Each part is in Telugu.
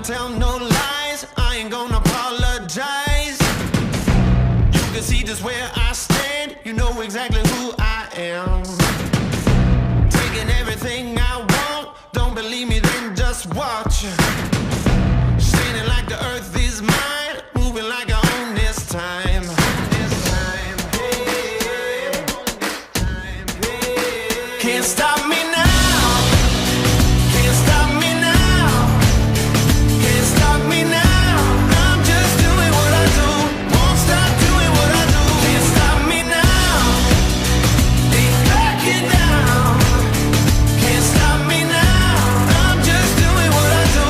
tell no lies. I ain't gonna apologize. You can see just where I stand. You know exactly who I am. Taking everything I want. Don't believe me, then just watch. Standing like the earth is mine. Moving like I own this time. Can't stop me now. Can't stop me now. Can't stop me now. I'm just doing what I do. Won't stop doing what I do. Can't stop me now. Ain't backing down. Can't stop me now. I'm just doing what I do.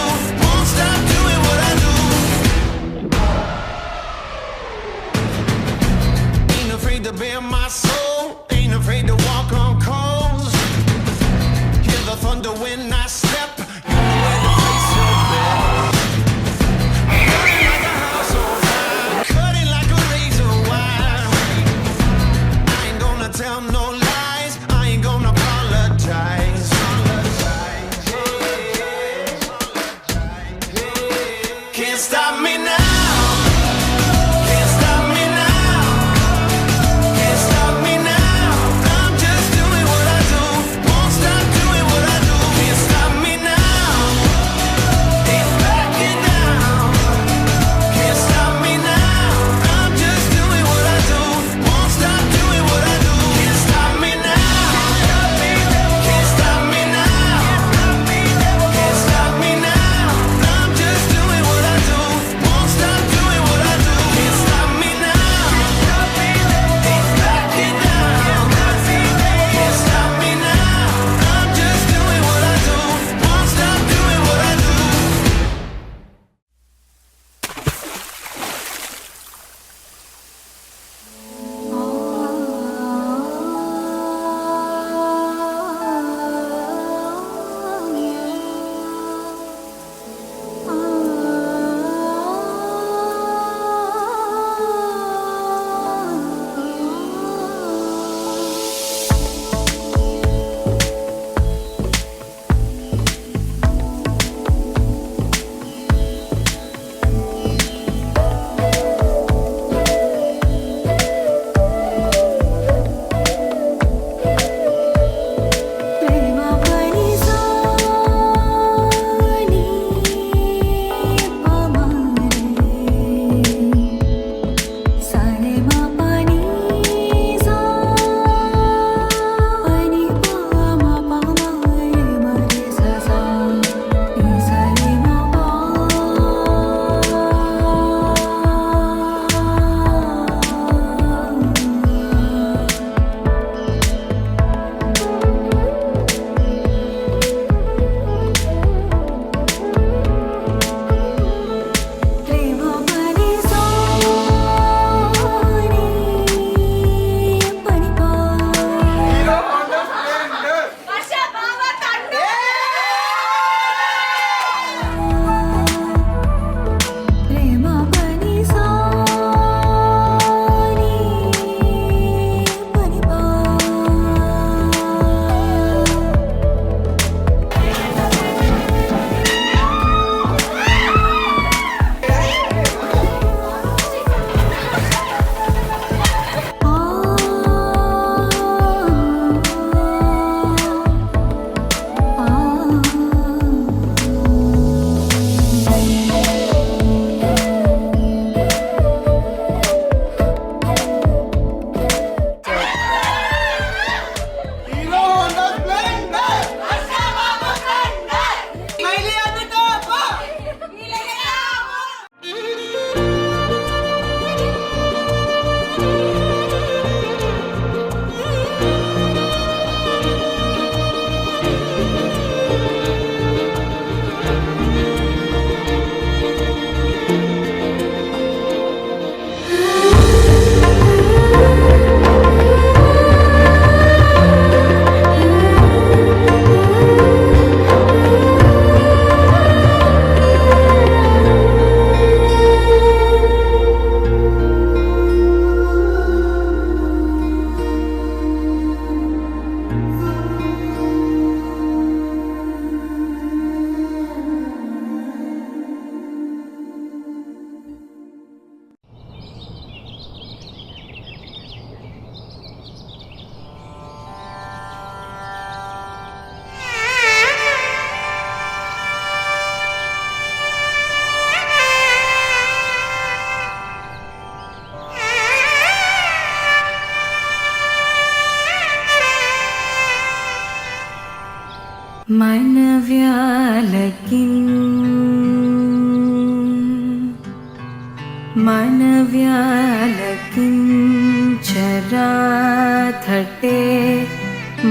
मनव्यालकिञ्चराथटे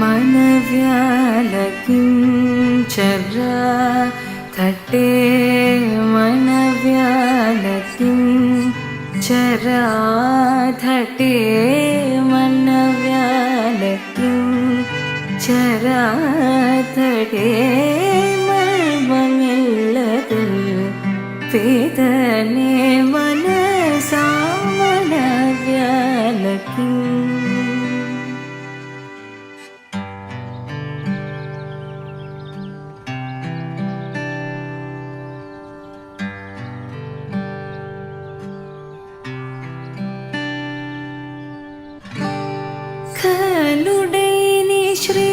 मनव्यालकिञ्चराथटे मनव्यालकिञ्चराथटे मनव्यालकिञ्चराथटे मर्ममिल्लदु वेदने मनसा मनव्यालकिं खलुडैनि श्री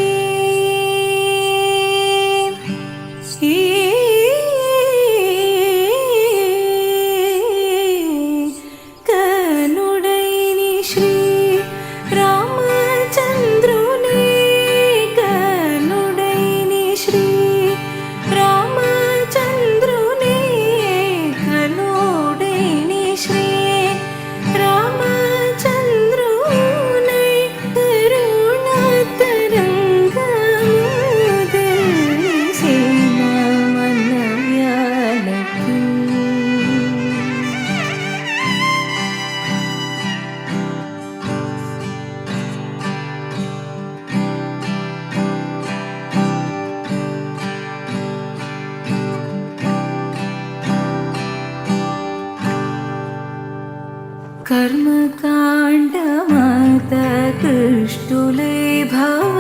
कर्मकाण्डमतकृष्टुले भव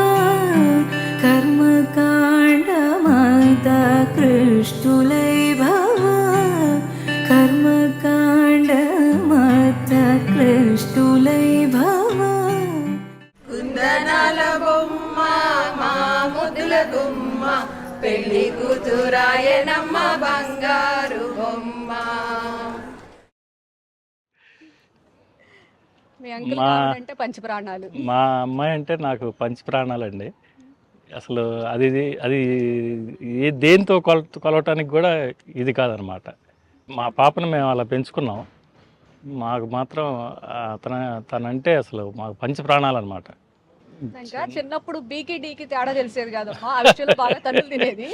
कर्मकाण्डमतकृष्टुले भव कर्मकाण्डमतकृष्टुले भव కుందనాల బొమ్మ మా ముద్దుల గుమ్మ పెళ్లి కూతురాయనమ్మ బంగారు బొమ్మ. మీ అంకుల్ కావాలంటే పంచప్రాణాలు. మా అమ్మాయి అంటే నాకు పంచప్రాణాలండి. అసలు అది అది ఏ దేంతో కొలవటానికి కూడా ఇది కాదనమాట. మా పాపను మేము అలా పెంచుకున్నాం. మాకు మాత్రం తనంటే అసలు మాకు పంచప్రాణాలు అనమాట. ఇంకా చిన్నప్పుడు బీకి డీకి తేడా తెలిసేది కాదమ్మా, ఆ విషయంలో బాగా తన్నులు తినేది.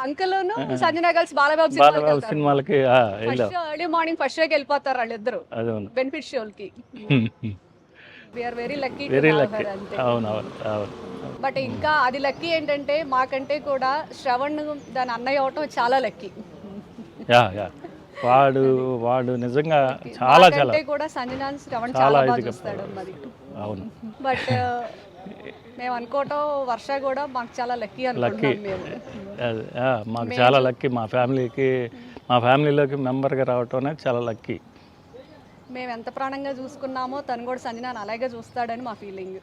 అంకుల్ను సంజన కలిసి బాలబాబు సినిమాలకి ఎర్లీ మార్నింగ్ ఫస్ట్ షోకి వెళ్ళిపోతారు వాళ్ళిద్దరు బెనిఫిట్ షోలకి. Very lucky. అవునవును. బట్ ఇంకా అది లక్కీ ఏంటంటే మాకంటే కూడా శ్రవణ్ దాని అన్నయ్య అవటం చాలా లక్కీ. వాడు నిజంగా చాలా కూడా సంజన శ్రవణ్ చాలా బాగా చూస్తాడు మరి. అవును. బట్ మేము అనుకోవటం వర్ష కూడా మాకు చాలా లక్కీ అనుకుంటున్నాం మేము. మాకు చాలా లక్కీ. మా ఫ్యామిలీలోకి మెంబర్గా రావటం అనేది చాలా లక్కీ. మేము ఎంత ప్రాణంగా చూసుకున్నామో తను కూడా సంజనాన్ని అలాగే చూస్తాడని మా ఫీలింగ్.